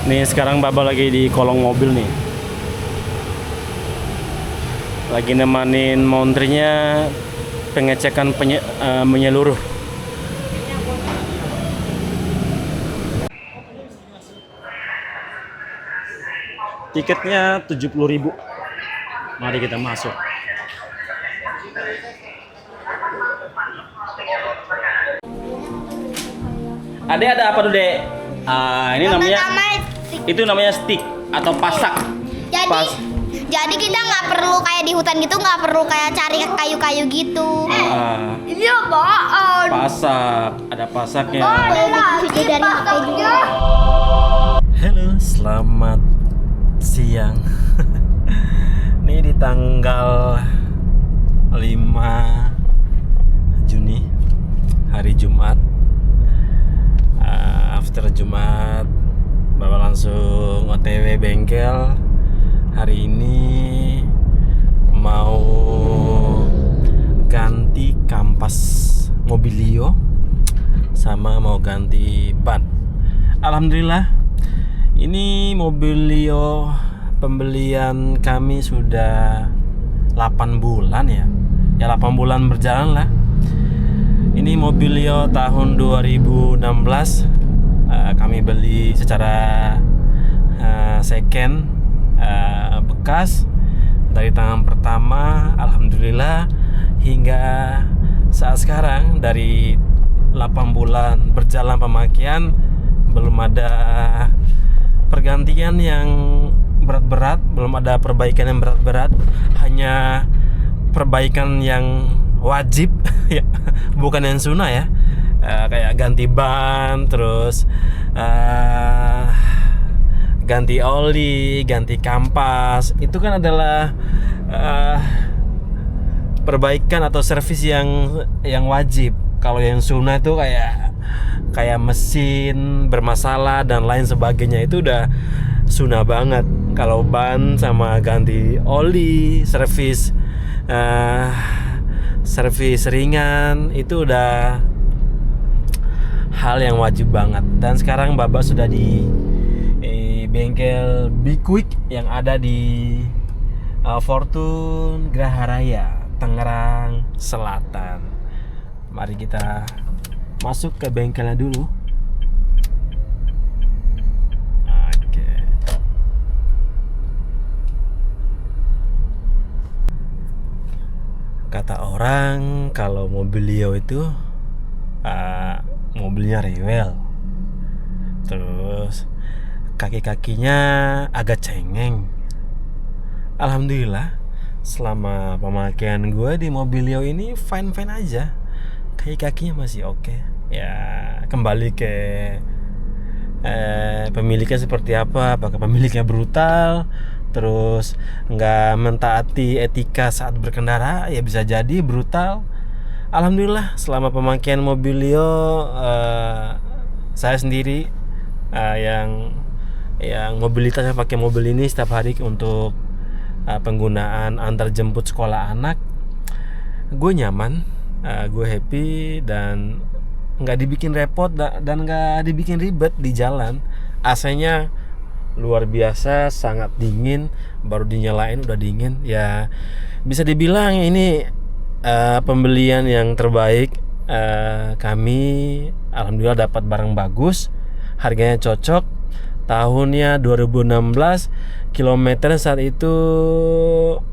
Nih sekarang Baba lagi di kolong mobil nih. Lagi nemanin montrinya pengecekan menyeluruh. Tiketnya 70.000. Mari kita masuk. Adek ada apa tuh, Dek? Ini namanya itu namanya stick atau pasak. Jadi kita nggak perlu kayak di hutan gitu, nggak perlu kayak cari kayu-kayu gitu. Ini apaan? Pasak, ada pasaknya. Video dari HP juga. Halo, selamat siang. Ini di tanggal 5 Juni, hari Jumat. After Jumat, Bapak langsung OTW bengkel. Hari ini mau ganti kampas Mobilio sama mau ganti ban. Alhamdulillah, ini Mobilio pembelian kami sudah 8 bulan ya. Ya 8 bulan berjalan lah. Ini Mobilio tahun 2016. Kami beli secara second, bekas dari tangan pertama. Alhamdulillah hingga saat sekarang dari 8 bulan berjalan pemakaian belum ada pergantian yang berat-berat, belum ada perbaikan yang berat-berat, hanya perbaikan yang wajib ya, bukan yang sunnah ya. Kayak ganti ban, terus ganti oli, ganti kampas. Itu kan adalah perbaikan atau servis yang wajib. Kalau yang sunnah itu kayak mesin bermasalah dan lain sebagainya, itu udah sunnah banget. Kalau ban sama ganti oli, servis ringan, itu udah hal yang wajib banget. Dan sekarang Bapak sudah di bengkel Be Quick yang ada di Fortune Graha Raya, Tangerang Selatan. Mari kita masuk ke bengkelnya dulu. Oke. Kata orang kalau Mobilio itu mobilnya rewel, terus kaki-kakinya agak cengeng. Alhamdulillah selama pemakaian gue di Mobilio ini fine-fine aja, kaki-kakinya masih oke. Ya kembali ke pemiliknya seperti apa, apakah pemiliknya brutal, terus nggak mentaati etika saat berkendara, ya bisa jadi brutal. Alhamdulillah selama pemakaian Mobilio, saya sendiri yang mobilitasnya pakai mobil ini setiap hari untuk penggunaan antar jemput sekolah anak, gue nyaman, gue happy, dan nggak dibikin repot dan nggak dibikin ribet di jalan. AC-nya luar biasa, sangat dingin, baru dinyalain udah dingin. Ya bisa dibilang ini pembelian yang terbaik. Kami alhamdulillah dapat barang bagus, harganya cocok, tahunnya 2016, kilometer saat itu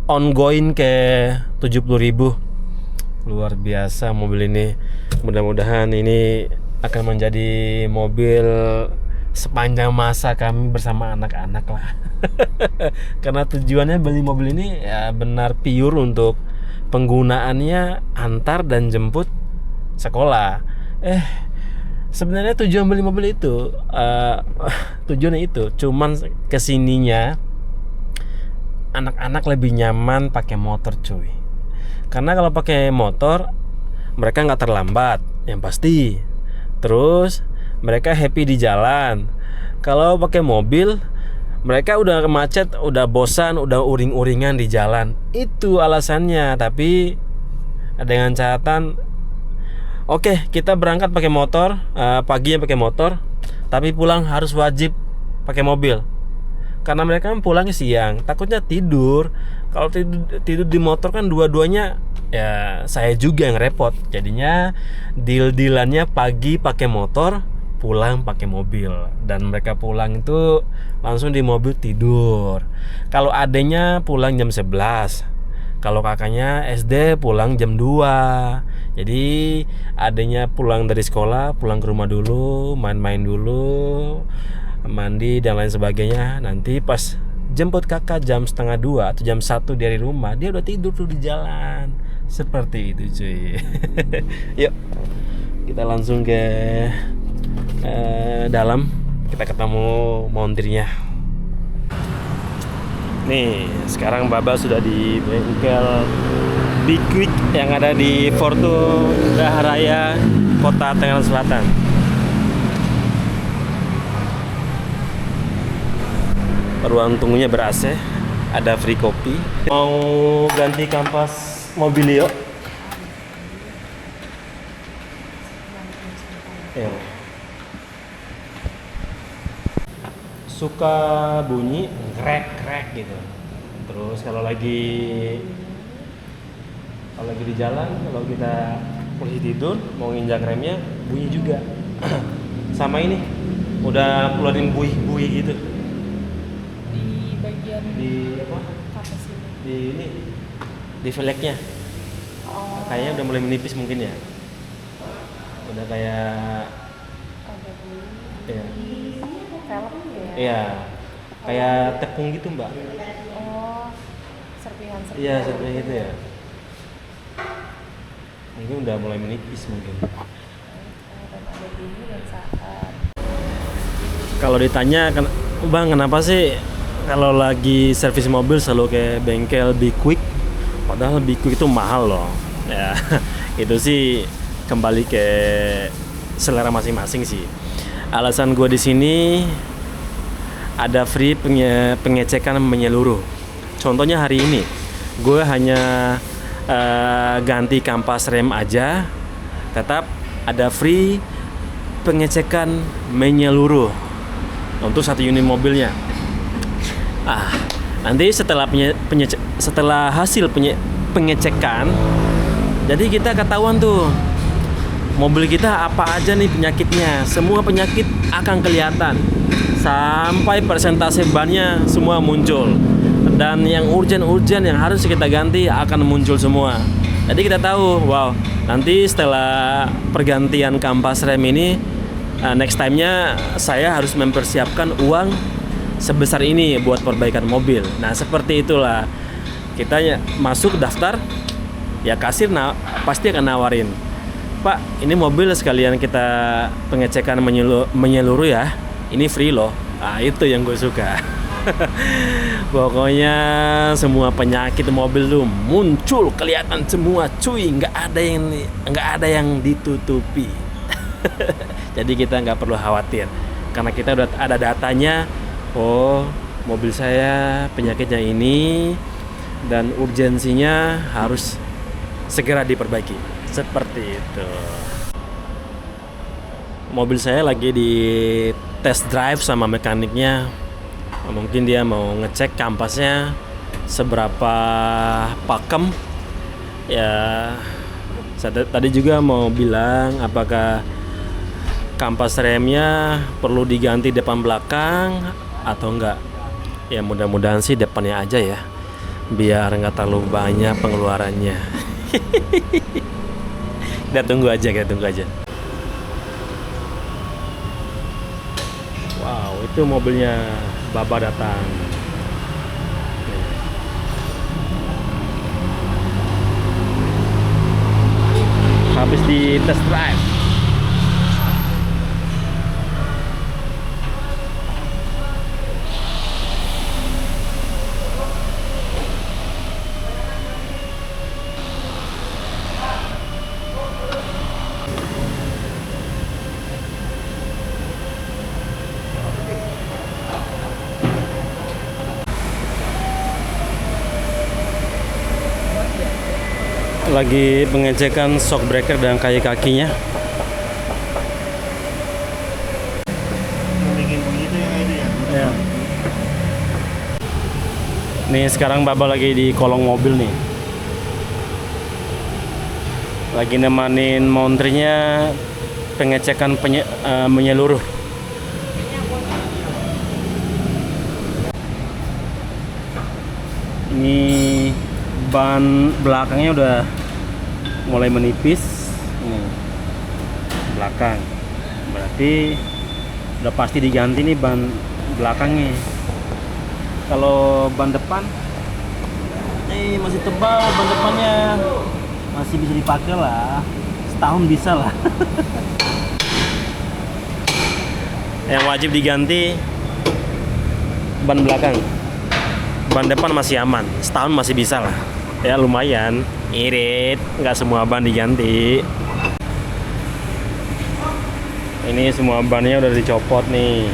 ongoing ke 70.000. Luar biasa mobil ini. Mudah-mudahan ini akan menjadi mobil sepanjang masa kami bersama anak-anak lah. Karena tujuannya beli mobil ini ya benar pure untuk penggunaannya antar dan jemput sekolah. Sebenarnya tujuan beli mobil itu tujuannya itu cuman kesininya anak-anak lebih nyaman pakai motor, cuy. Karena kalau pakai motor mereka nggak terlambat, yang pasti. Terus mereka happy di jalan. Kalau pakai mobil mereka udah macet, udah bosan, udah uring-uringan di jalan. Itu alasannya. Tapi dengan catatan, oke, kita berangkat pakai motor, paginya pakai motor, tapi pulang harus wajib pakai mobil. Karena mereka kan pulangnya siang, takutnya tidur. Kalau tidur di motor kan dua-duanya ya saya juga yang repot. Jadinya deal-dealannya pagi pakai motor, pulang pakai mobil. Dan mereka pulang itu langsung di mobil tidur. Kalau adenya pulang jam 11. Kalau kakaknya SD pulang jam 2. Jadi adenya pulang dari sekolah, pulang ke rumah dulu, main-main dulu, mandi dan lain sebagainya. Nanti pas jemput kakak jam 1:30 atau jam 1 dari rumah, dia udah tidur tuh di jalan. Seperti itu cuy. Yuk kita langsung ke dalam, kita ketemu montirnya. Nih sekarang Baba sudah di bengkel Be Quick yang ada di Fortuna Raya, Kota Tangerang Selatan. Ruang tunggunya ber-AC, ada free kopi. Mau ganti kampas mobil yuk. Ya. Suka bunyi krek gitu. Terus kalau lagi di jalan, kalau kita posisi tidur mau nginjak remnya bunyi juga. Sama ini udah keluarin buih-buih gitu. Di apa? Di ini, di velgnya. Kayaknya udah mulai menipis mungkin ya. Udah kayak ya. Iya. Kayak tepung gitu, Mbak. Serpihan. Iya, serpihan gitu ya. Mungkin udah mulai menipis mungkin. Kalau ditanya Bang, kenapa sih kalau lagi servis mobil selalu ke bengkel Be Quick, padahal Be Quick itu mahal loh. Ya, itu sih kembali ke selera masing-masing sih. Alasan gue di sini ada free pengecekan menyeluruh. Contohnya hari ini, gue hanya ganti kampas rem aja, tetap ada free pengecekan menyeluruh untuk satu unit mobilnya. Nanti setelah hasil pengecekan, jadi kita ketahuan tuh mobil kita apa aja nih penyakitnya. Semua penyakit akan kelihatan sampai persentase bannya semua muncul, dan yang urgent yang harus kita ganti akan muncul semua. Jadi kita tahu, wow, nanti setelah pergantian kampas rem ini, next time-nya saya harus mempersiapkan uang sebesar ini buat perbaikan mobil. Nah seperti itulah, kita masuk daftar, ya kasir pasti akan nawarin, Pak, ini mobil sekalian kita pengecekan menyeluruh ya, ini free loh. Nah itu yang gue suka. Pokoknya semua penyakit mobil tuh muncul, kelihatan semua cuy, nggak ada yang ditutupi. Jadi kita nggak perlu khawatir karena kita udah ada datanya. Oh, mobil saya penyakitnya ini dan urgensinya harus segera diperbaiki. Seperti itu. Mobil saya lagi di test drive sama mekaniknya. Mungkin dia mau ngecek kampasnya seberapa pakem. Ya, saya tadi juga mau bilang apakah kampas remnya perlu diganti depan belakang atau enggak. Ya mudah-mudahan sih depannya aja ya, biar nggak terlalu banyak pengeluarannya. Kita tunggu aja. Wow, itu mobilnya Baba datang. Habis di test drive. Lagi pengecekan shock breaker dan kakinya. Bikin bunyi itu yang itu ya. Nih sekarang Baba lagi di kolong mobil nih. Lagi nemanin montrinya pengecekan menyeluruh. Ini ban belakangnya udah mulai menipis. Belakang. Berarti udah pasti diganti nih ban belakangnya. Kalau ban depan masih tebal, ban depannya masih bisa dipakai lah, setahun bisa lah. Yang wajib diganti ban belakang, ban depan masih aman, setahun masih bisa lah. Ya lumayan, irit, nggak semua ban diganti. Ini semua bannya udah dicopot nih.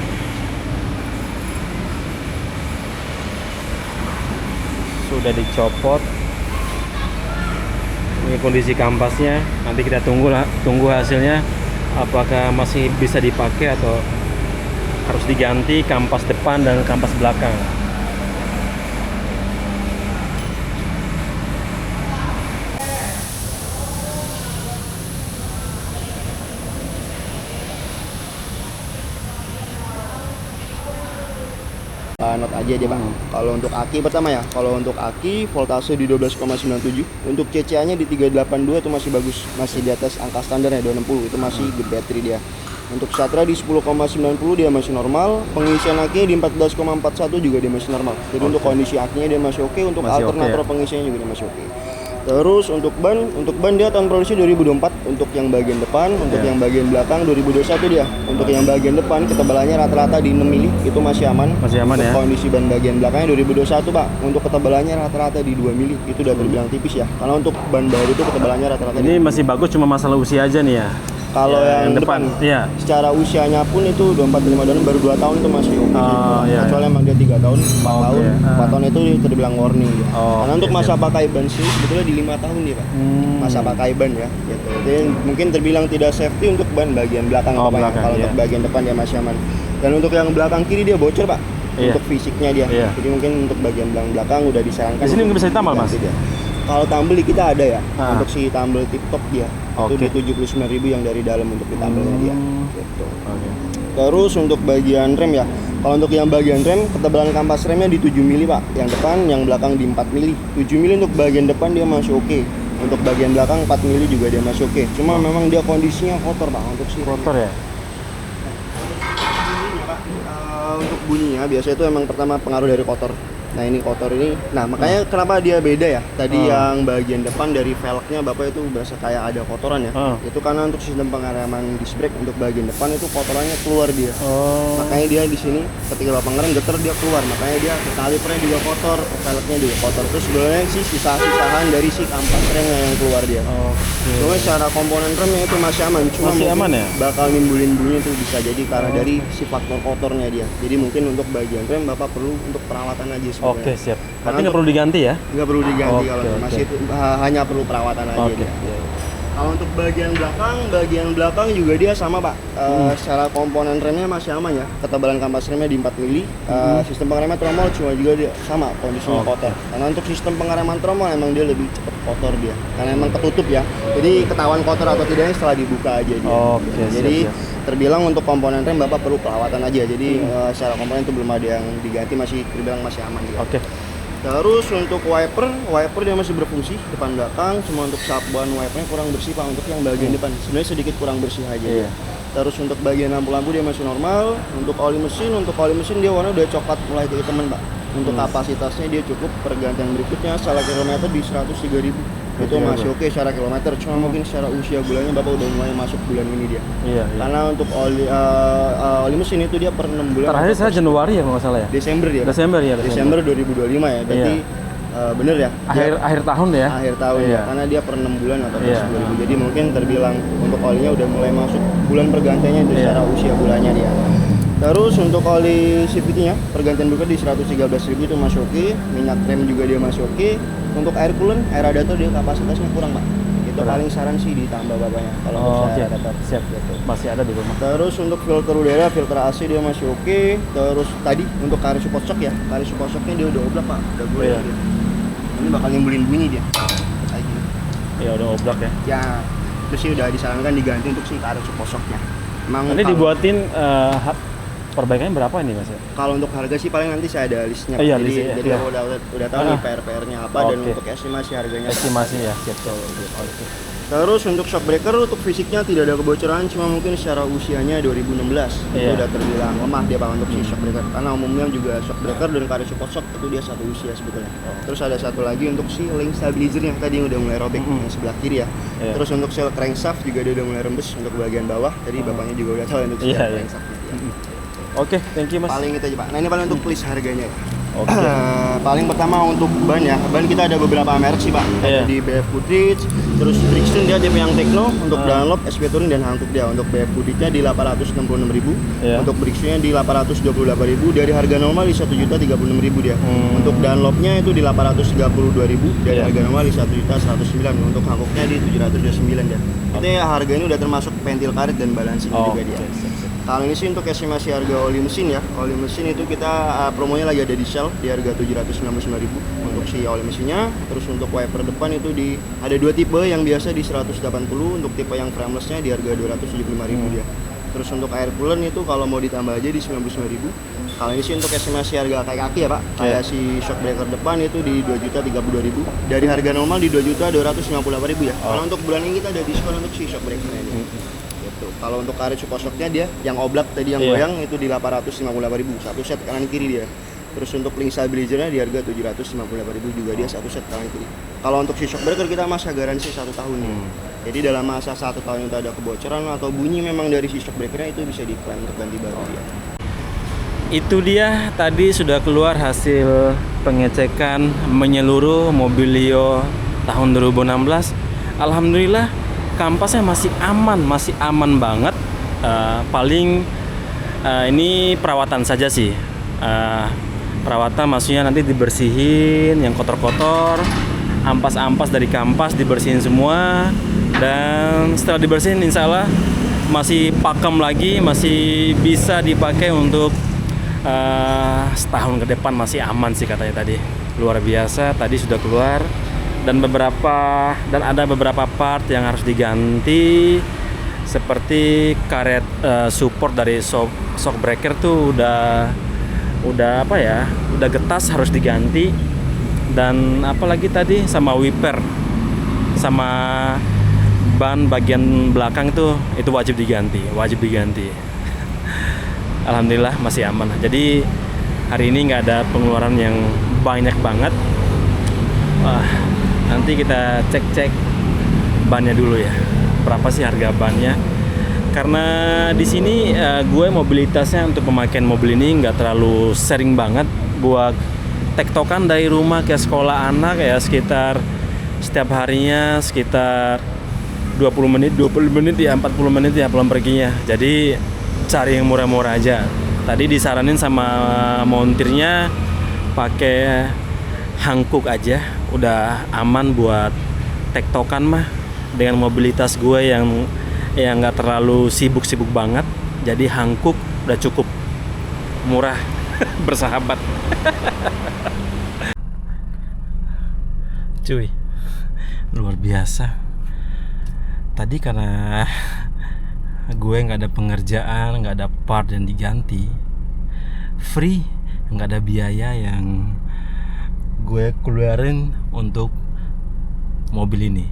Sudah dicopot. Ini kondisi kampasnya. Nanti kita tunggu hasilnya. Apakah masih bisa dipakai atau harus diganti kampas depan dan kampas belakang. Not aja dia bang. Kalau untuk aki pertama ya, kalau untuk aki voltase di 12,97, untuk CCA-nya di 382 itu masih bagus, masih di atas angka standarnya 260, itu masih good battery dia. Untuk Satra di 10,90 dia masih normal, pengisian akinya di 14,41 juga dia masih normal. Jadi untuk kondisi akinya dia masih oke, untuk Masih alternator oke ya? pengisiannya juga dia masih oke. Terus untuk ban dia tahun produksi 2024 untuk yang bagian depan, untuk Ya. yang bagian belakang 2021 dia. Untuk yang bagian depan ketebalannya rata-rata di 6 mili, itu masih aman. Masih aman Untuk ya? kondisi ban bagian belakangnya 2021 Pak, untuk ketebalannya rata-rata di 2 mili, itu udah terbilang tipis ya. Karena untuk ban baru itu ketebalannya rata-rata Ini masih bagus, cuma masalah usia aja nih ya. kalau Ya, yang depan, iya. secara usianya pun itu 24-5 tahun, baru 2 tahun itu masih oke sih. Iya, Kecuali emang dia 3 tahun, 4 Oke, tahun, 4 tahun itu terbilang warning dia. Oh, Karena oke, untuk masa siap. pakai ban sih sebetulnya di 5 tahun dia Pak. Masa pakai ban ya gitu. Jadi mungkin terbilang tidak safety untuk ban bagian belakang Oh, Pak, ya. belakang, Kalau iya. untuk bagian depan dia masih aman. Dan untuk yang belakang kiri dia bocor Pak. Iya. Untuk fisiknya dia. Iya. Jadi mungkin untuk bagian belakang udah disarankan. Di sini untuk nggak bisa ditambal, Mas? diganti dia. Kalau tumble di kita ada ya. Ah. Untuk si tumble tip top dia. Oke. Itu di 79.000 yang dari dalam untuk di tumble-nya dia. Gitu. Oke. Terus untuk bagian rem ya. Kalau untuk yang bagian rem, ketebalan kampas remnya di 7 mili Pak. Yang depan, yang belakang di 4 mili. 7 mili untuk bagian depan dia masih oke. Untuk bagian belakang 4 mili juga dia masih oke. Cuma memang dia kondisinya kotor Pak untuk si Kotor ya? untuk bunyinya biasanya itu emang pertama pengaruh dari kotor. Nah ini kotor ini, nah makanya kenapa dia beda ya? Tadi yang bagian depan dari velgnya bapak itu berasa kayak ada kotoran ya. Itu karena untuk sistem pengereman disc brake untuk bagian depan itu kotorannya keluar dia. Makanya dia di sini ketika bapak ngerem getar dia keluar. Makanya dia kalipernya juga kotor, velgnya juga kotor. Terus sebenarnya sih sisa-sisahan dari si kampas remnya yang keluar dia. Cuma secara komponen remnya itu masih aman. Cuma Masih mungkin aman ya? bakal nimbulin bunyi itu bisa jadi karena dari si faktor kotornya dia. Jadi mungkin untuk bagian rem bapak perlu untuk perawatan aja sebenarnya. Oke, siap. Karena Tapi nggak perlu diganti ya? Nggak perlu diganti Oke, kalau oke. masih itu hanya perlu perawatan aja Oke. dia. Kalau untuk bagian belakang juga dia sama Pak. Secara komponen remnya masih aman ya. Ketebalan kampas remnya di 4 mili. Sistem pengereman tromol cuma juga dia sama kondisinya Oke. kotor. Karena untuk sistem pengereman tromol emang dia lebih cepat kotor dia. Karena emang ketutup ya. Jadi ketahuan kotor atau tidaknya setelah dibuka aja dia. Oke, siap, Jadi siap. terbilang untuk komponen rem Bapak perlu perawatan aja. Jadi secara komponen itu belum ada yang diganti, masih terbilang masih aman dia. Oke. Terus untuk wiper dia masih berfungsi depan belakang, cuma untuk sapuan wipernya kurang bersih Pak untuk yang bagian depan. Sebenarnya sedikit kurang bersih aja. Iya. Terus untuk bagian lampu-lampu dia masih normal. Untuk oli mesin dia warna udah coklat mulai teman Pak. Untuk kapasitasnya dia cukup pergantian berikutnya secara kilometer di 103.000. Itu masih oke secara kilometer, cuma mungkin secara usia bulannya Bapak udah mulai masuk bulan ini dia. Iya. Karena untuk oli mesin itu dia per 6 bulan. Terakhir saya Januari ya kalau nggak salah ya? Desember dia. Pak. Desember ya. Desember 2025 ya. Berarti bener ya. Akhir tahun ya? Akhir tahun Iya. ya. Karena dia per 6 bulan atau per Iya. 10 ribu. Jadi mungkin terbilang untuk olinya udah mulai masuk bulan pergantiannya itu Iya. secara usia bulannya dia. Terus untuk oli CVT-nya pergantian buka di 113.000 itu masih oke. Minyak rem juga dia masih oke. Untuk air coolant, air radiator dia kapasitasnya kurang Pak. Itu paling saran sih ditambah bapaknya kalau Oke, misalnya dapat. siap gitu. Masih ada di rumah. Terus untuk filter udara, filter AC dia masih oke. Terus tadi untuk karet support shock ya, karet support shocknya dia udah oblak pak, udah gue. Iya. Ini bakal nyembulin bunyi dia. Kayak gini. Ya udah oblak ya. Ya, terus sih udah disarankan diganti untuk si karet support shocknya. Emang Ini kalau- dibuatin perbaikannya berapa ini Mas? Kalau untuk harga sih paling nanti saya ada listnya. Oh, iya, jadi listnya, jadi iya. aku udah tahu nih Ah. PR-nya apa dan Oke. untuk estimasi harganya. Estimasi ya, siap. Oke. Terus untuk shock breaker untuk fisiknya tidak ada kebocoran, cuma mungkin secara usianya 2016 itu Iya. udah terbilang lemah dia pak untuk si shock breaker. Karena umumnya juga shock breaker dan karet support shock itu dia satu usia sebetulnya. Terus ada satu lagi untuk si link stabilizernya tadi yang udah mulai robek yang sebelah kiri ya. Iya. Terus untuk sel crankshaft juga dia udah mulai rembes untuk bagian bawah. Tadi bapaknya juga udah tahu untuk si Iya, iya. crankshaftnya. Oke, thank you Mas. Paling itu aja pak. Nah ini paling untuk list harganya ya. Oke. Paling pertama untuk ban ya, ban kita ada beberapa merek sih pak. Iya. Ada di BF Goodrich, terus Brixton dia tipe yang Tekno, untuk Dunlop, SP Touring dan Hankook dia. Untuk BF Goodrich-nya di 866.000, Iya. untuk Brixton-nya di 828.000, dari harga normal di 1.036.000 dia. Untuk Dunlop-nya itu di 832.000, dari Iya. harga normal di 1.109.000. Untuk Hankook-nya di 729 dia. Itu ya harga ini udah termasuk pentil karet dan balancing Oh, juga dia. Kalau ini sih untuk estimasi harga oli mesin ya. Oli mesin itu kita promonya lagi ada di Shell di harga 799.000 untuk si oli mesinnya. Terus untuk wiper depan itu ada dua tipe, yang biasa di 180, untuk tipe yang framelessnya di harga 275.000 dia. Terus untuk air coolant itu kalau mau ditambah aja di 99.000. Kalau ini sih untuk estimasi harga kayak kaki ya pak. Kayak si shock breaker depan itu di 2.032.000. Dari harga normal di 2.258.000 ya. Kalau untuk bulan ini kita ada diskon untuk si shock breakernya ini. Gitu. Kalau untuk karet support shocknya dia yang oblak tadi yang Iya. goyang itu di 858.000 satu set kanan kiri dia. Terus untuk link stabilizernya di harga 758.000 juga dia satu set kanan kiri. Kalau untuk si shock breaker kita masa garansi 1 tahun nih. Jadi dalam masa 1 tahun itu ada kebocoran atau bunyi memang dari si shock breakernya itu bisa diklaim untuk ganti baru dia. Itu dia tadi sudah keluar hasil pengecekan menyeluruh Mobilio tahun 2016. Alhamdulillah kampasnya masih aman banget. Paling ini perawatan saja sih. Perawatan maksudnya nanti dibersihin yang kotor-kotor, ampas-ampas dari kampas dibersihin semua, dan setelah dibersihin insya Allah masih pakem lagi, masih bisa dipakai untuk setahun ke depan, masih aman sih katanya tadi. Luar biasa, tadi sudah keluar dan ada beberapa part yang harus diganti, seperti karet support dari shock breaker tuh udah apa ya, udah getas harus diganti, dan apalagi tadi sama wiper sama ban bagian belakang itu wajib diganti. Alhamdulillah masih aman. Jadi hari ini nggak ada pengeluaran yang banyak banget. Nanti kita cek bannya dulu ya, berapa sih harga bannya. Karena di sini gue mobilitasnya untuk pemakaian mobil ini nggak terlalu sering banget. Buat tektokan dari rumah ke sekolah anak ya sekitar setiap harinya sekitar 20 menit ya, 40 menit ya pulang perginya. Jadi cari yang murah-murah aja. Tadi disaranin sama montirnya pakai Hankook aja, udah aman buat tektokan mah. Dengan mobilitas gue yang nggak terlalu sibuk banget, jadi Hankook udah cukup murah, bersahabat. Cuy, luar biasa. Tadi karena gue nggak ada pengerjaan, nggak ada part yang diganti, free, nggak ada biaya yang gue keluarin untuk mobil ini.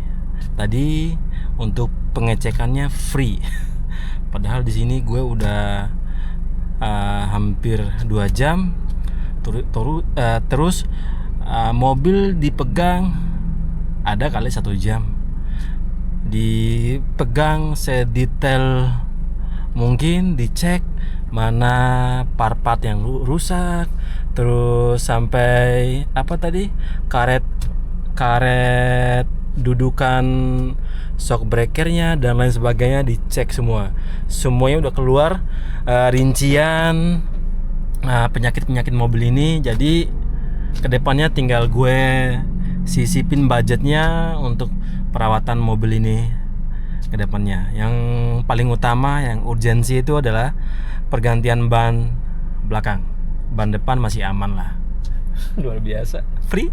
Tadi untuk pengecekannya free, padahal di sini gue udah hampir 2 jam terus mobil dipegang ada kali 1 jam, dipegang sedetail mungkin, dicek mana part-part yang rusak, terus sampai apa tadi karet dudukan shock breakernya dan lain sebagainya dicek semuanya udah keluar rincian penyakit mobil ini. Jadi kedepannya tinggal gue sisipin budgetnya untuk perawatan mobil ini ke depannya. Yang paling utama, yang urgensi itu adalah pergantian ban belakang. Ban depan masih aman lah. Luar biasa, free.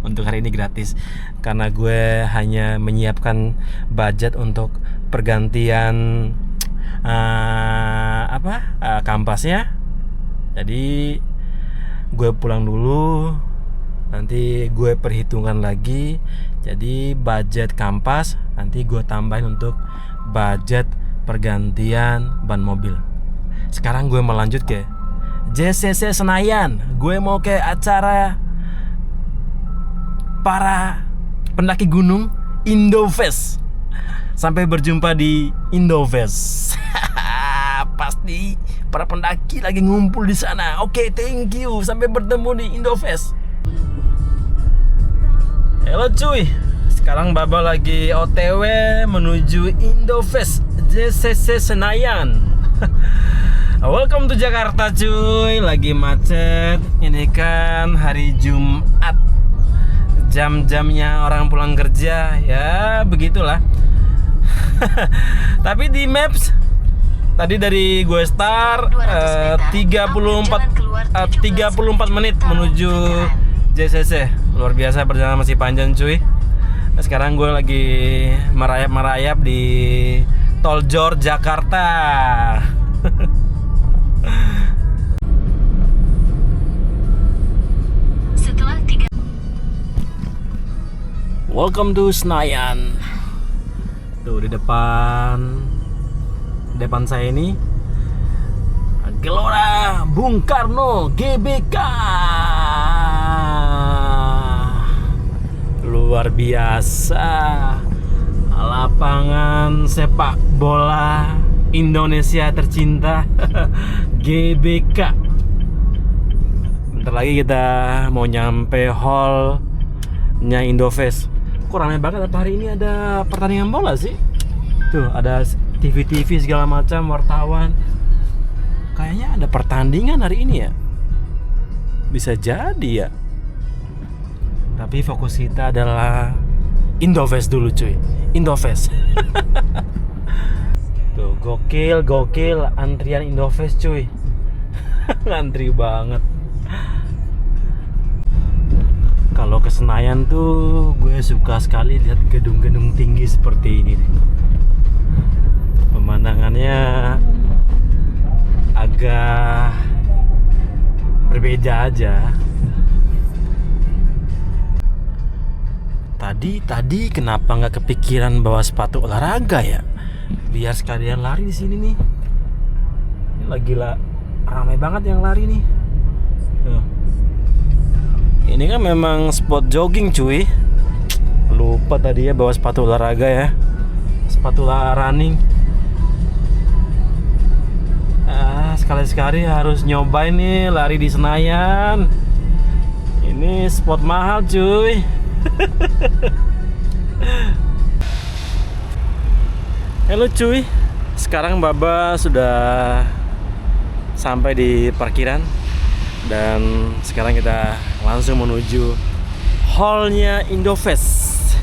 Untuk hari ini gratis, karena gue hanya menyiapkan budget untuk pergantian kampasnya. Jadi gue pulang dulu, nanti gue perhitungkan lagi. Jadi budget kampas nanti gue tambahin untuk budget pergantian ban mobil. Sekarang gue melanjut ke JCC Senayan. Gue mau ke acara para pendaki gunung Indofest. Sampai berjumpa di Indofest. Pasti para pendaki lagi ngumpul di sana. Oke, thank you. Sampai bertemu di Indofest. Halo cuy. Sekarang Baba lagi OTW menuju Indofest JCC Senayan. Welcome to Jakarta cuy. Lagi macet. Ini kan hari Jumat. Jam-jamnya orang pulang kerja. Ya begitulah. Tapi di Maps tadi dari gue start 34 menit menuju JCC. Luar biasa, perjalanan masih panjang cuy. Nah, sekarang gue lagi merayap-merayap di Tol Jor Jakarta. Welcome to Senayan. Tuh di depan saya ini Gelora Bung Karno GBK. Luar biasa. Lapangan sepak bola Indonesia tercinta. GBK. Bentar lagi kita mau nyampe hallnya Indofest. Kok ramai banget, apa hari ini ada pertandingan bola sih? Tuh ada TV segala macam, wartawan. Kayaknya ada pertandingan hari ini ya. Bisa jadi ya. Tapi fokus kita adalah Indofest dulu cuy. Indofest. Tuh gokil antrian Indofest cuy. Ngantri banget. Kalau ke Senayan tuh gue suka sekali lihat gedung-gedung tinggi seperti ini. Pemandangannya agak berbeda aja. Tadi kenapa nggak kepikiran bawa sepatu olahraga ya? Biar sekalian lari di sini nih. Ini lagi ramai banget yang lari nih. Tuh. Ini kan memang spot jogging cuy. Lupa tadi ya bawa sepatu olahraga ya. Sepatu running. Sekali-sekali harus nyobain nih lari di Senayan. Ini spot mahal cuy. Halo cuy. Sekarang Baba sudah sampai di parkiran. Dan sekarang kita langsung menuju hallnya Indofest.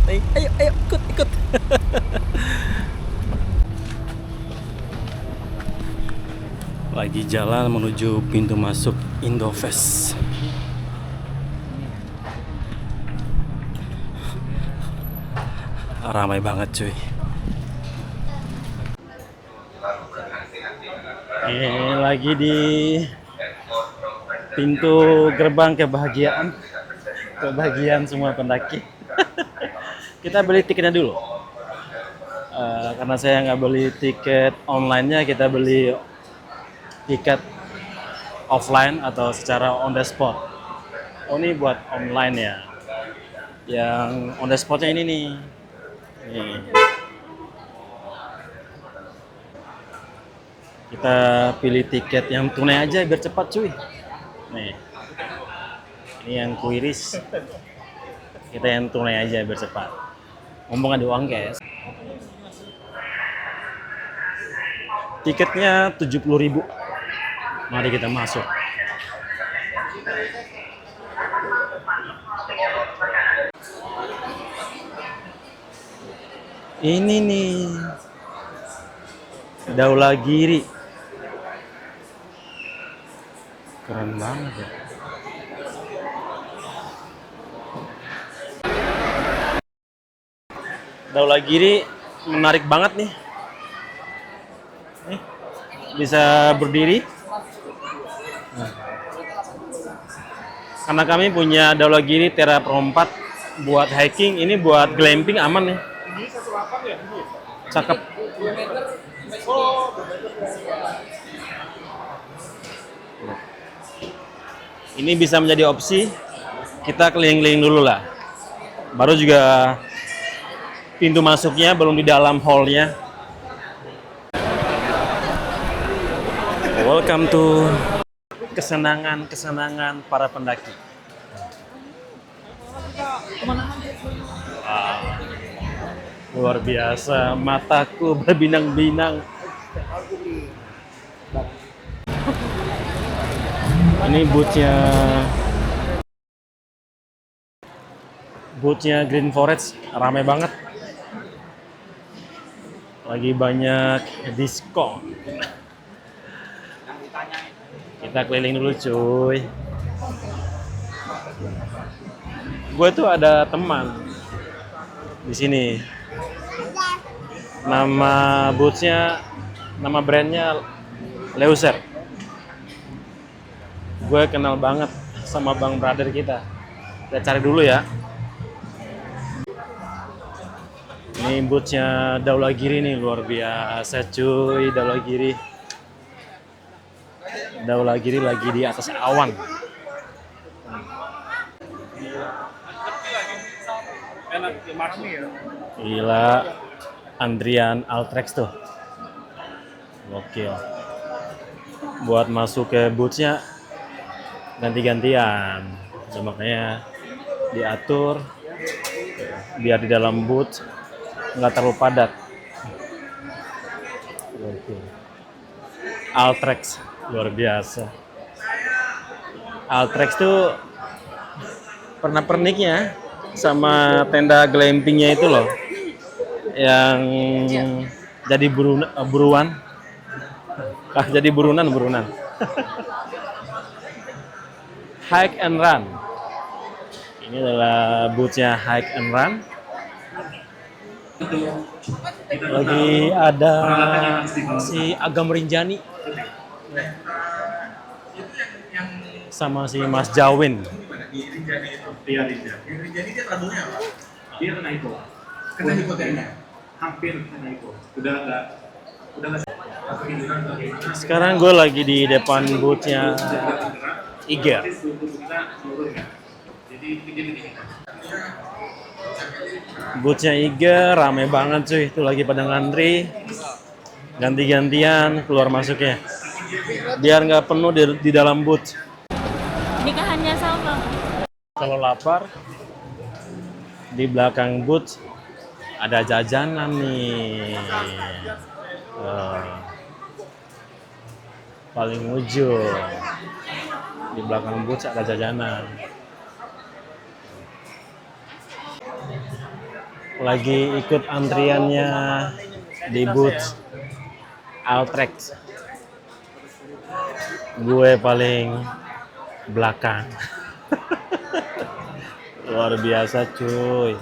Ayo ikut. Lagi jalan menuju pintu masuk Indofest. Ramai banget cuy. Ini lagi di pintu gerbang kebahagiaan semua pendaki. Kita beli tiketnya dulu. Karena saya nggak beli tiket online-nya, kita beli tiket offline atau secara on the spot. Oh ini buat online ya. Yang on the spotnya ini nih. Nih. Kita pilih tiket yang tunai aja biar cepat cuy. Nih. Ini yang kuiris. Kita yang tunai aja biar cepat. Ngomong ada uang guys. Tiketnya 70.000. Mari kita masuk. Ini nih Dhaulagiri. Keren banget ya. Dhaulagiri menarik banget nih. Nih, bisa berdiri. Nah. Karena kami punya Dhaulagiri Terra Pro 4 buat hiking, ini buat glamping aman nih. Cakep. Ini bisa menjadi opsi. Kita keliling-keliling dulu lah. Baru juga pintu masuknya belum di dalam hallnya. Welcome to kesenangan para pendaki. Luar biasa, mataku berbinang-binang. Ini bootnya Green Forest, rame banget. Lagi banyak diskon. Kita keliling dulu cuy. Gue tuh ada teman di sini. Nama bootsnya, nama brandnya Leuser. Gue kenal banget sama bang brother kita. Kita cari dulu ya. Ini bootsnya Dhaulagiri nih, luar biasa cuy. Dhaulagiri lagi di atas awan. Gila, Andrian Altrex tuh. Gokil. Buat masuk ke bootsnya ganti-gantian. So, makanya diatur biar di dalam boot nggak terlalu padat. Gokil. Altrex luar biasa. Altrex tuh pernah perniknya sama tenda glampingnya itu loh, yang jadi buruan. Jadi burunan. Hike and Run. Ini adalah bootsnya Hike and Run. Lagi ada si Agam Rinjani sama si Mas Jawin. Rinjani dia problemnya apa? Dia kena itu. Kena hipotermia. Hampir kena itu. Udah nggak. Sekarang gue lagi di depan bootnya Iger. Bootnya Iger rame banget cuy. Itu lagi pada ngantri. Ganti-gantian keluar masuknya. Biar nggak penuh di dalam boot. Nikahannya sama. Kalau lapar, di belakang boot ada jajanan nih. Paling ujung di belakang boot ada jajanan. Lagi ikut antriannya di boot Altrex. Gue paling belakang. Luar biasa cuy.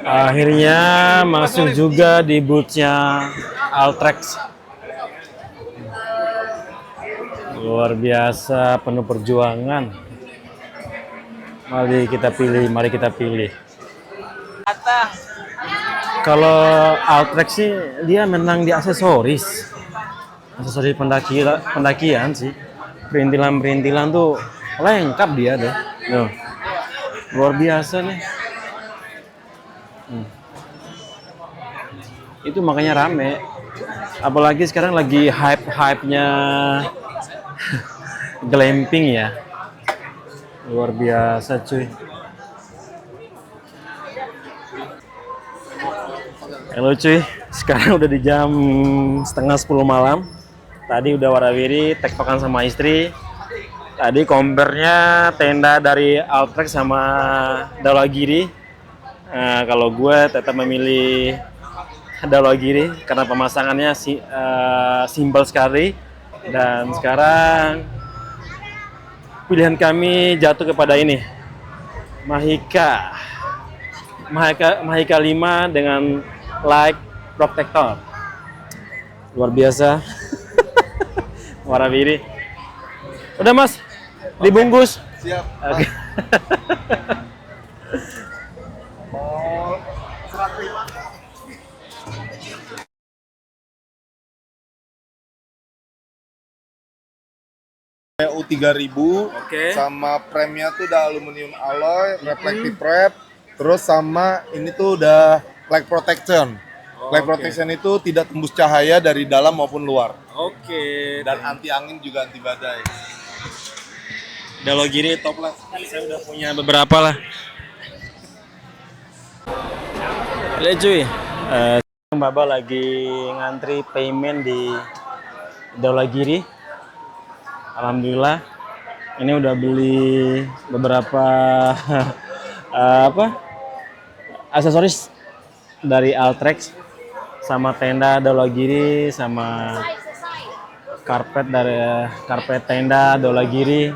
Akhirnya masuk juga di bootnya Altrex. Luar biasa, penuh perjuangan. Mari kita pilih. Kalau Altrex sih dia menang di aksesoris pendakian sih. Perintilan tuh lengkap dia deh. Tuh. Luar biasa nih. Itu makanya rame. Apalagi sekarang lagi hype-nya glamping ya. Luar biasa cuy. Halo cuy, sekarang udah di jam setengah 10 malam. Tadi udah warawiri tektokan sama istri. Tadi compare-nya tenda dari Altrex sama Dhaulagiri. Kalau gue tetap memilih Daulagiri karena pemasangannya simpel sekali. Dan sekarang pilihan kami jatuh kepada ini, Mahika 5 dengan light protector. Luar biasa. Warna biru. Udah Mas, dibungkus. Siap. Oke. U3000 Oke. sama premnya tuh udah aluminium alloy, reflective wrap, terus sama ini tuh udah light protection. Light protection itu tidak tembus cahaya dari dalam maupun luar. Oke. Dan anti angin juga anti badai. Daulagiri top lah. Saya udah punya beberapa lah. Lihat cuy, Baba lagi ngantri payment di Daulagiri. Alhamdulillah, ini udah beli beberapa aksesoris dari Altrex, sama tenda Daulagiri, sama karpet tenda Daulagiri.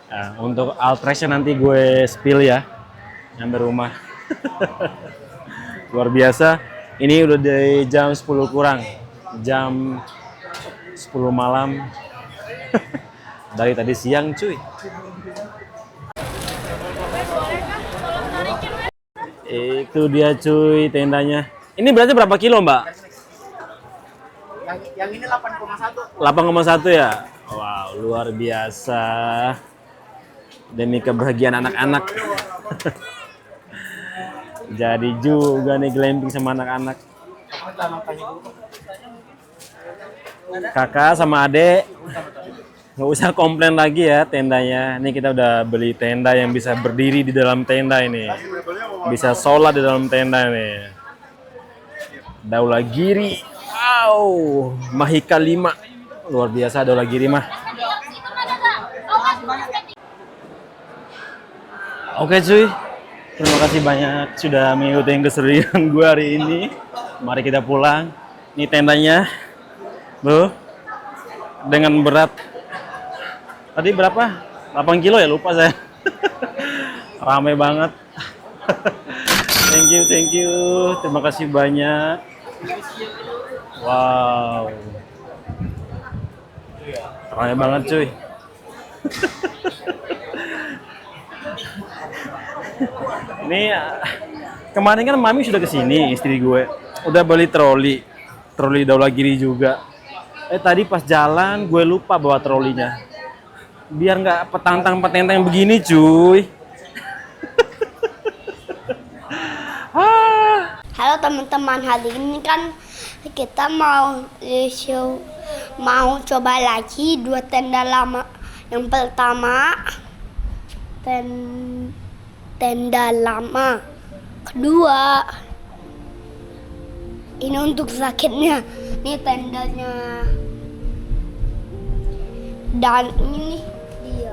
Nah, untuk Altrexnya nanti gue spill ya, nyampe rumah. Luar biasa. Ini udah dari jam 10 kurang, jam 10 malam. Dari tadi siang cuy. Itu dia cuy tendanya. Ini berarti berapa kilo Mbak? Yang ini 8,1. 8,1 ya? Wow, luar biasa. Demi kebahagiaan anak-anak. Jadi juga nih glamping sama anak-anak. Kakak sama adek nggak usah komplain lagi ya tendanya. Ini kita udah beli tenda yang bisa berdiri di dalam tenda ini, bisa sholat di dalam tenda ini. Daulagiri, wow, Mahika 5, luar biasa Daulagiri mah. Oke cuy, terima kasih banyak sudah mengikuti keserian gue hari ini. Mari kita pulang. Ini tendanya, bro, dengan berat tadi berapa? 8 kilo ya, lupa saya. Rame banget. Thank you. Terima kasih banyak. Wow. Rame banget cuy. Ini kemarin kan Mami sudah kesini, istri gue. Udah beli troli Daulagiri juga. Tadi pas jalan gue lupa bawa trolinya. Biar nggak petantang begini cuy. Halo teman-teman, hari ini kan kita mau coba lagi 2 tenda lama. Yang pertama tenda lama, kedua ini untuk sakitnya, ini tendanya, dan ini dia.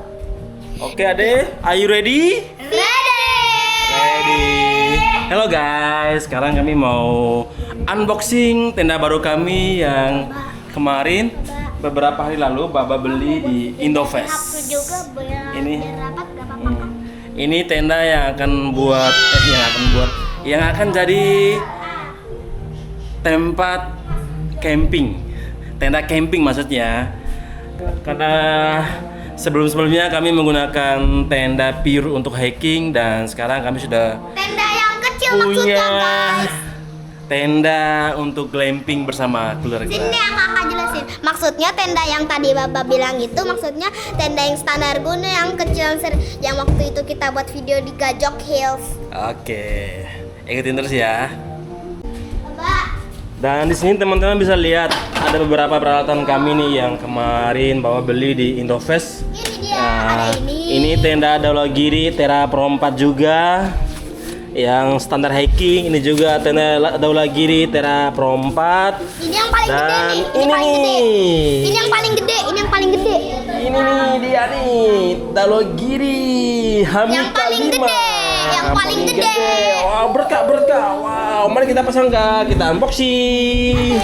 Oke Ade, are you ready? Ready. Halo guys, sekarang kami mau unboxing tenda baru kami yang kemarin beberapa hari lalu Baba beli di Indofest. Ini tenda yang akan jadi tempat camping. Tenda camping maksudnya. Karena sebelumnya kami menggunakan tenda pure untuk hiking, dan sekarang kami sudah Tenda yang kecil punya maksudnya guys. tenda untuk glamping bersama keluarga. Sini yang kakak jelasin. Maksudnya tenda yang tadi Baba bilang itu maksudnya tenda yang standar guna yang kecil yang waktu itu kita buat video di Gajok Hills. Oke, ikutin terus ya. Baba. Dan di sini teman-teman bisa lihat ada beberapa peralatan kami nih yang kemarin Bawa beli di Indofest. Ini dia, ada ini. Ini tenda Daulagiri Tera Pro 4 juga, yang standar hiking. Ini juga tenda Daulagiri Tera Pro 4. Ini yang paling gede Dan nih. ini paling gede. nih. Ini yang paling gede. Ini yang paling gede. Ini nih dia nih, Daulagiri Yang Hamika paling 5. gede. yang paling gede. Wow, berat kak. Wow, mari kita pasang kak. Kita unboxing.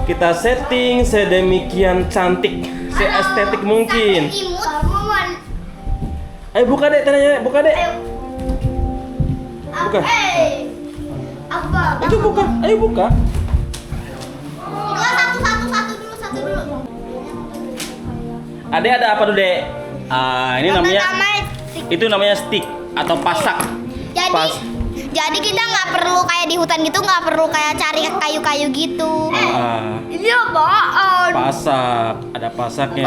Kita setting sedemikian cantik, seestetik mungkin. Imut. Ayo buka dek, tanya buka dek. Buka. Apa? Itu buka. Ayo buka. Enggak, satu dulu. Adek ada apa tuh dek? Ini itu namanya stick atau pasak. Jadi kita nggak perlu kayak di hutan gitu, nggak perlu kayak cari kayu-kayu gitu. Ini apaan? Pasak, ada pasaknya.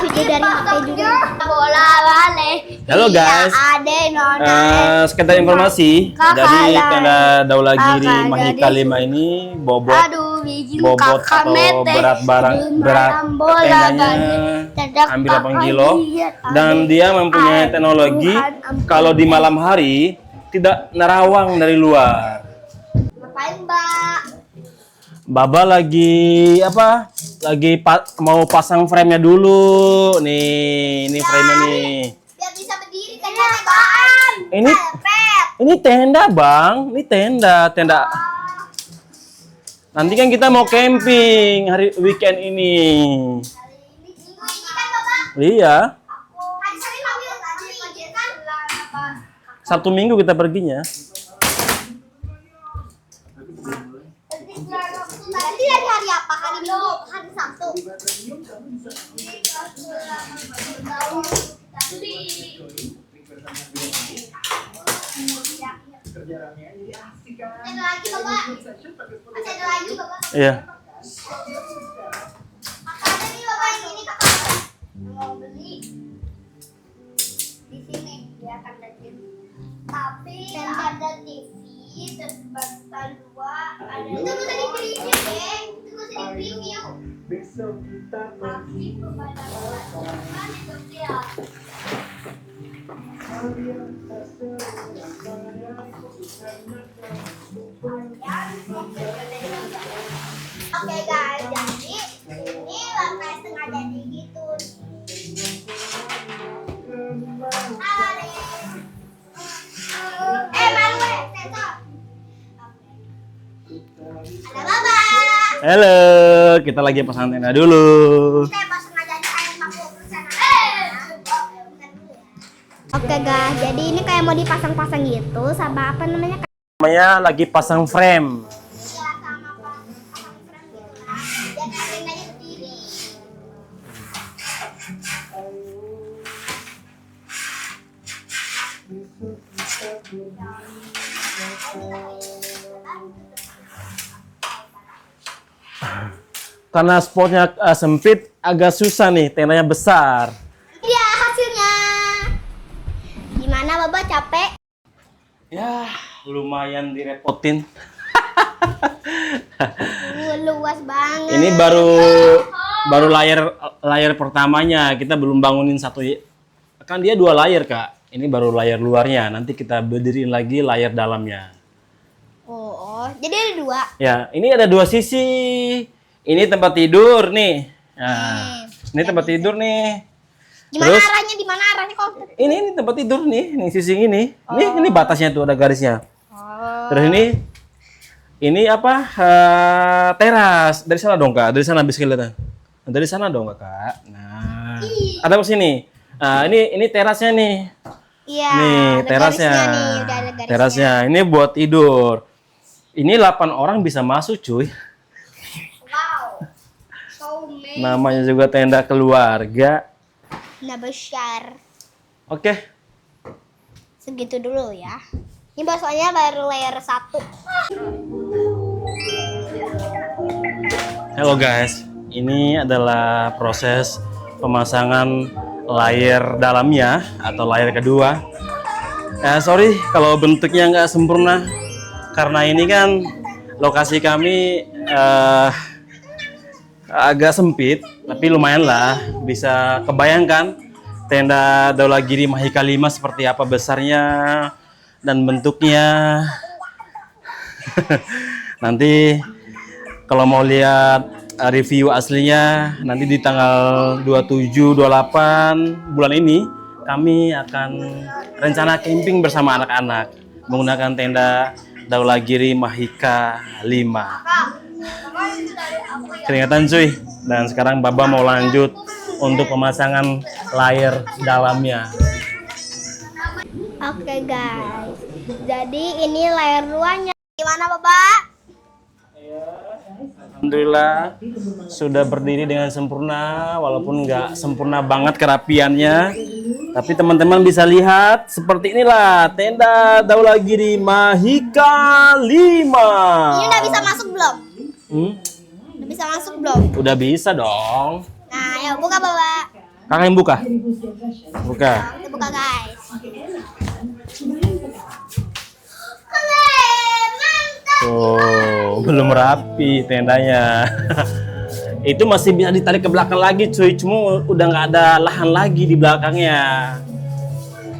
Video dari HP juga. Bola balik. Halo guys. Ade nona. Sekedar informasi, jadi tenda Daulagiri Mahika 5 ini bobot atau berat tendanya hampir 8 kilo dan dia mempunyai teknologi kalau di malam hari tidak nerawang dari luar. Ngapain, Mbak? Baba lagi apa? Mau pasang frame-nya dulu. Nih, ini frame-nya nih. Biar bisa berdiri kan apaan? Ini tenda, Bang. Ini tenda. Nanti kan kita mau camping hari weekend ini. Minggu ini kan, Bapak? Iya. Hari Senin ambil tadi kan? Sabtu Minggu kita perginya. Nanti hari apa? Hari Minggu, hari Sabtu. Ada lagi, Bapak? Masih ada lagi, Bapak? Iya. Ada nih, Bapak, ini kakak mau beli di sini dia akan dajin. Tapi ada TV dan bantal 2 ada. Itu bisa di preview, Dek. Itu bisa di preview. Tapi kepada teman-teman itu dia. Oke guys, jadi ini warna setengah jadi gitu. Malu sensor. Ada Baba. Halo, kita lagi pasang tenda dulu. Kita pasang aja di air 50%. Oke guys, jadi ini kayak mau dipasang-pasang gitu sama apa namanya? Namanya lagi pasang frame. Ya sama pasang frame gitu lah. Biar tendanya berdiri. Karena spotnya sempit, agak susah nih, tendanya besar. Iya hasilnya. Gimana Baba, capek? Ya, lumayan direpotin. Luas banget. Ini baru layar pertamanya, kita belum bangunin satu. Kan dia 2 layar kak. Ini baru layar luarnya. Nanti kita berdiriin lagi layar dalamnya. Oh, jadi ada 2. Ya, ini ada 2 sisi. Ini tempat tidur nih. Nah, ini tempat tidur nih. Gimana Terus, arahnya? Di mana arahnya kok? ini tempat tidur nih sisi ini. Ini batasnya tuh ada garisnya. Terus ini apa? Teras. Dari sana dong kak. Dari sana bisa kelihatan. Dari sana dong kak. Nah, ada ke sini. Ini terasnya nih. Iya. Nih ada terasnya. garisnya nih, udah ada garisnya. Terasnya. Ini buat tidur. Ini 8 orang bisa masuk cuy. Wow. So many. Namanya juga tenda keluarga. Nah besar. Oke. Segitu dulu ya. Ini baksonya baru layer 1. Halo guys, ini adalah proses pemasangan layer dalamnya atau layer kedua. Sorry kalau bentuknya nggak sempurna karena ini kan lokasi kami agak sempit, tapi lumayan lah bisa kebayangkan tenda Daulagiri Mahika 5 seperti apa besarnya dan bentuknya. Nanti kalau mau lihat review aslinya nanti di tanggal 27 28 bulan ini kami akan rencana camping bersama anak-anak menggunakan tenda Dhaulagiri Mahika 5. Keringatan cuy. Dan sekarang Baba mau lanjut untuk pemasangan layar dalamnya. Oke guys, jadi ini layar luarnya. Gimana Bapak? Alhamdulillah sudah berdiri dengan sempurna, walaupun nggak sempurna banget kerapiannya, tapi teman-teman bisa lihat seperti inilah tenda Dhaulagiri Mahika 5. Ini udah bisa masuk belum? Udah bisa masuk belum? Udah bisa dong. Nah, ayo buka Bapak. Kakak yang buka. Buka. Kita buka guys. Keren, mantap. Oh, belum rapi tendanya. Itu masih bisa ditarik ke belakang lagi cuy, cuma udah nggak ada lahan lagi di belakangnya.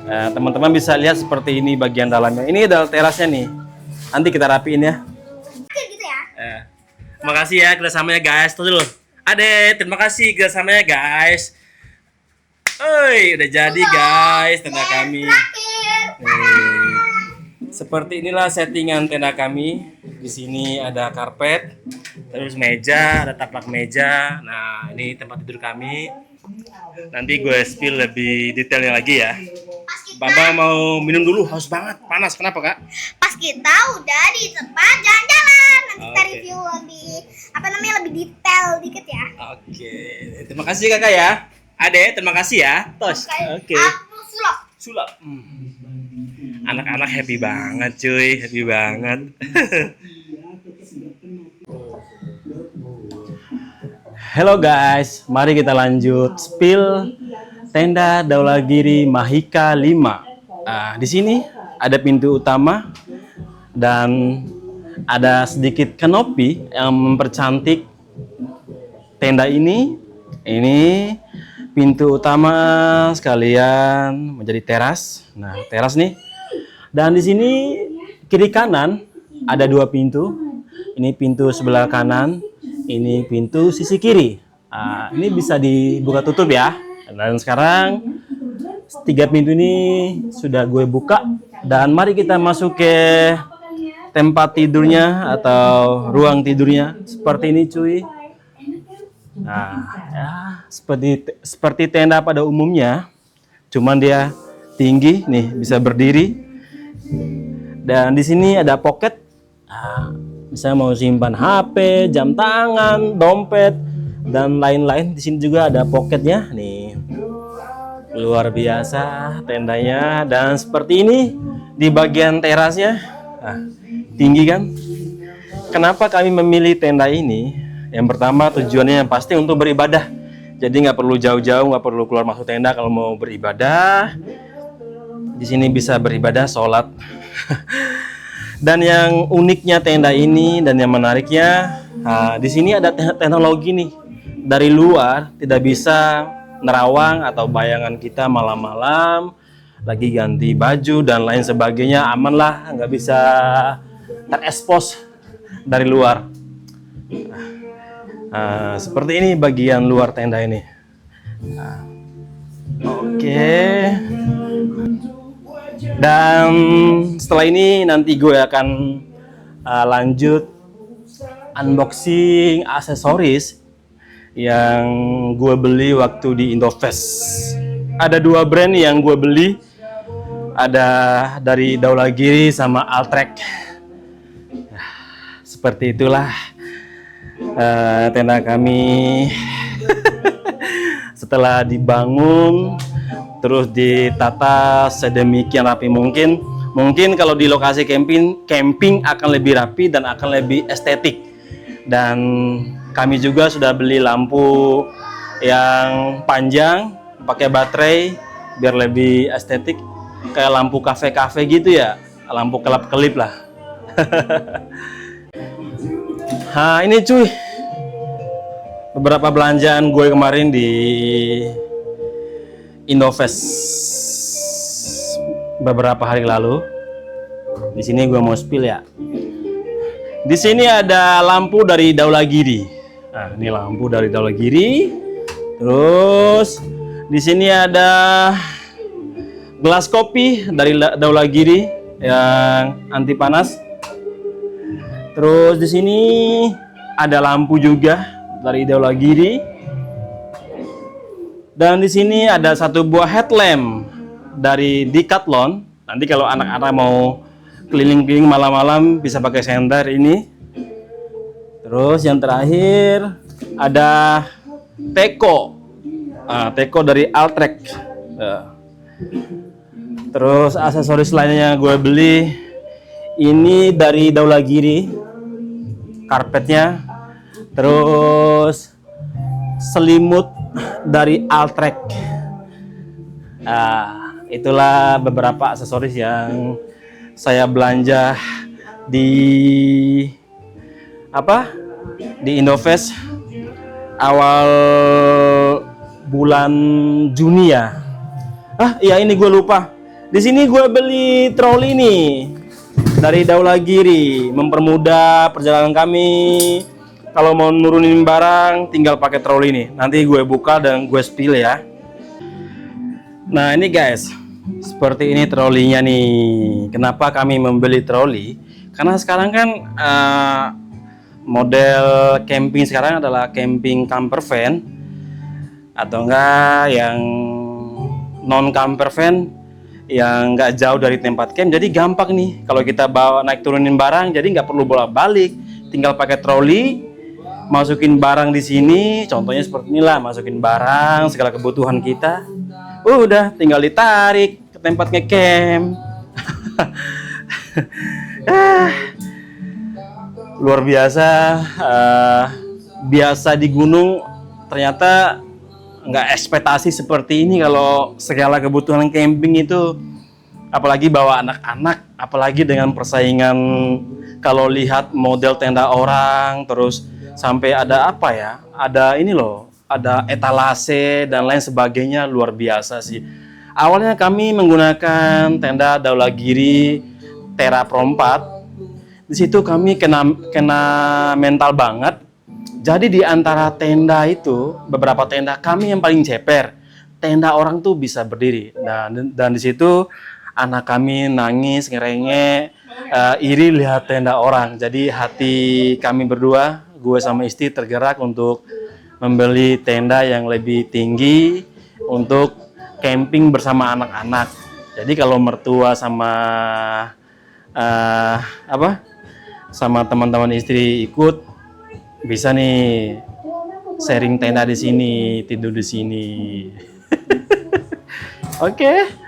Nah, teman-teman bisa lihat seperti ini bagian dalamnya. Ini adalah terasnya nih. Nanti kita rapiin ya. Oke gitu ya. Makasih ya kerjasamanya guys. Tuh dulu. Ade, terima kasih kerjasamanya guys. Oi, udah jadi guys tenda kami. Seperti inilah settingan tenda kami. Di sini ada karpet, terus meja, ada taplak meja. Nah, ini tempat tidur kami. Nanti gue spill lebih detailnya lagi ya. Baba mau minum dulu, haus banget, panas. Kenapa kak? Pas kita udah di tempat jalan-jalan, nanti kita Oke. review lebih detail dikit ya. Oke, terima kasih kakak ya. Ade, terima kasih ya. Tos. Oke. Aku sulap. Sulap. Anak-anak happy banget cuy, happy banget. Halo guys, mari kita lanjut spill tenda Dhaulagiri Mahika 5. Nah, di sini ada pintu utama dan ada sedikit kanopi yang mempercantik tenda ini. Ini pintu utama sekalian menjadi teras. Nah, teras nih. Dan di sini kiri kanan ada 2 pintu. Ini pintu sebelah kanan, ini pintu sisi kiri. Nah, ini bisa dibuka tutup ya. Dan sekarang 3 pintu ini sudah gue buka dan mari kita masuk ke tempat tidurnya atau ruang tidurnya. Seperti ini cuy. Nah, ya, seperti tenda pada umumnya, cuman dia tinggi nih, bisa berdiri. Dan di sini ada pocket. Nah, bisa mau simpan HP, jam tangan, dompet dan lain-lain. Di sini juga ada pocketnya nih. Luar biasa tendanya dan seperti ini di bagian terasnya. Nah, tinggi kan? Kenapa kami memilih tenda ini? Yang pertama tujuannya yang pasti untuk beribadah. Jadi nggak perlu jauh-jauh, nggak perlu keluar masuk tenda kalau mau beribadah. Di sini bisa beribadah, sholat. Dan yang uniknya tenda ini dan yang menariknya, di sini ada teknologi nih. Dari luar tidak bisa nerawang atau bayangan kita malam-malam lagi ganti baju dan lain sebagainya, aman lah, nggak bisa terekspos dari luar. Seperti ini bagian luar tenda ini. Oke. Dan setelah ini nanti gue akan lanjut unboxing aksesoris yang gue beli waktu di Indofest. Ada 2 brand yang gue beli, ada dari Dhaulagiri sama Altrek. Seperti itulah tenda kami setelah dibangun terus ditata sedemikian rapi mungkin. Mungkin kalau di lokasi camping akan lebih rapi dan akan lebih estetik. Dan kami juga sudah beli lampu yang panjang pakai baterai biar lebih estetik, kayak lampu kafe-kafe gitu ya, lampu kelap-kelip lah. Nah ini cuy, beberapa belanjaan gue kemarin di Indofest beberapa hari lalu. Di sini gue mau spill ya. Di sini ada lampu dari Dhaulagiri. Nah, ini lampu dari Dhaulagiri. Terus di sini ada gelas kopi dari Dhaulagiri yang anti panas. Terus di sini ada lampu juga dari Dhaulagiri. Dan di sini ada satu buah headlamp dari Decathlon. Nanti kalau anak-anak mau keliling-keliling malam-malam bisa pakai senter ini. Terus yang terakhir ada teko. Teko dari Altrek. Terus aksesoris lainnya yang gue beli ini dari Dhaulagiri, karpetnya. Terus selimut dari Altrek. Itulah beberapa aksesoris yang saya belanja di Indofest awal bulan Juni ya. Iya ini gue lupa. Di sini gue beli troli nih dari Dhaulagiri, mempermudah perjalanan kami. Kalau mau nurunin barang, tinggal pakai troli ini. Nanti gue buka dan gue spill ya. Nah ini guys, seperti ini trolinya nih. Kenapa kami membeli troli? Karena sekarang kan model camping sekarang adalah camping camper van, atau enggak yang non camper van yang nggak jauh dari tempat camp. Jadi gampang nih kalau kita bawa naik turunin barang, jadi nggak perlu bolak-balik, tinggal pakai troli, masukin barang di sini. Contohnya seperti inilah, masukin barang segala kebutuhan kita, udah tinggal ditarik ke tempat ngecamp. Luar biasa. Biasa di gunung ternyata nggak ekspektasi seperti ini kalau segala kebutuhan camping itu, apalagi bawa anak-anak, apalagi dengan persaingan kalau lihat model tenda orang, terus sampai ada apa ya, ada ini loh, ada etalase dan lain sebagainya. Luar biasa sih. Awalnya kami menggunakan tenda Dhaulagiri Terra Pro 4. Di situ kami kena mental banget. Jadi di antara tenda itu, beberapa tenda kami yang paling ceper. Tenda orang tuh bisa berdiri. Dan di situ anak kami nangis, ngerengek, iri lihat tenda orang. Jadi hati kami berdua, gue sama istri tergerak untuk membeli tenda yang lebih tinggi untuk camping bersama anak-anak. Jadi kalau mertua sama sama teman-teman istri ikut, bisa nih sharing tenda di sini, tidur di sini. Oke.